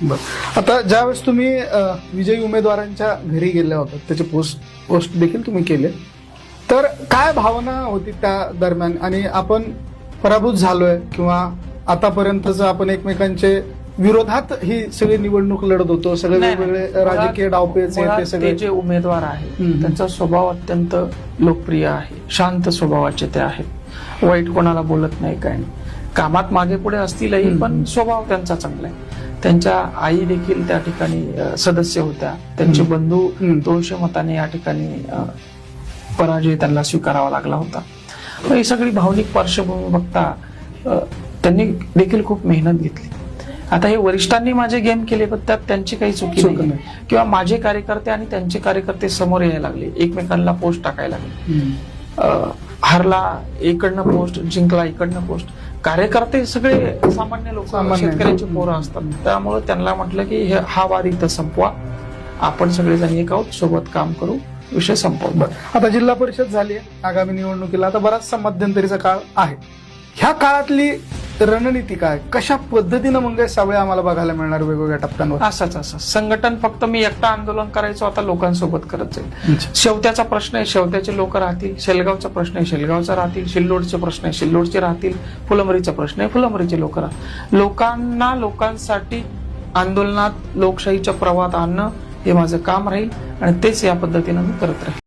बरं, आता ज्यावेळेस तुम्ही विजयी उमेदवारांच्या घरी गेल्या होता, त्याचे पोस्ट देखील तुम्ही केले, तर काय भावना होती त्या दरम्यान? आणि आपण पराभूत झालोय किंवा आतापर्यंतच आपण एकमेकांचे विरोधात ही सगळी निवडणूक लढत होतो, सगळे वेगवेगळे राजकीय डावपेच ते सगळे जे उमेदवार आहेत त्यांचा स्वभाव अत्यंत लोकप्रिय आहे, शांत स्वभावाचे ते आहेत, वाईट कोणाला बोलत नाही, काय नाही, कामात मागे पुढे असतीलही पण स्वभाव त्यांचा चांगला आहे. त्यांच्या आई देखील त्या ठिकाणी सदस्य होत्या, त्यांचे बंधू 200 मतांनी या ठिकाणी पराजय त्यांना स्वीकारावा लागला होता. ही सगळी भावनिक पार्श्वभूमी बघता त्यांनी देखील खूप मेहनत घेतली. आता हे वरिष्ठांनी माझे गेम केले पण त्यात त्यांची काही चुकी नाही, किंवा माझे कार्यकर्ते आणि त्यांचे कार्यकर्ते समोर यायला लागले, एकमेकांना पोस्ट टाकायला लागले, हारला इकडनं पोस्ट, जिंकला इकडनं पोस्ट. कार्यकर्ते सगळे सामान्य लोक, शेतकऱ्यांची पोरं असतात, त्यामुळे त्यांना म्हटलं की हा वाद इथं संपवा, आपण सगळेजण एक आहोत, सोबत काम करू, विषय संपवू. आता जिल्हा परिषद झाली आहे, आगामी निवडणुकीला आता बराचसा मध्यंतरीचा काळ आहे. ह्या काळातली रणनीती काय, कशा पद्धतीनं मंगेश साबळे आम्हाला बघायला मिळणार वेगवेगळ्या टप्प्यांवर? असं संघटन फक्त मी एकटा आंदोलन करायचो, आता लोकांसोबत करत जाईल. शेवत्याचा प्रश्न आहे, शेवत्याचे लोक राहतील, शेलगावचा प्रश्न आहे, शेलगावचा राहतील, सिल्लोडचे प्रश्न आहे, सिल्लोडचे राहतील, फुलंब्रीचा प्रश्न आहे, फुलंब्रीचे लोक राहतील. लोकांना लोकांसाठी आंदोलनात लोकशाहीच्या प्रवाहात आणणं हे माझं काम राहील आणि तेच या पद्धतीनं मी करत राहील.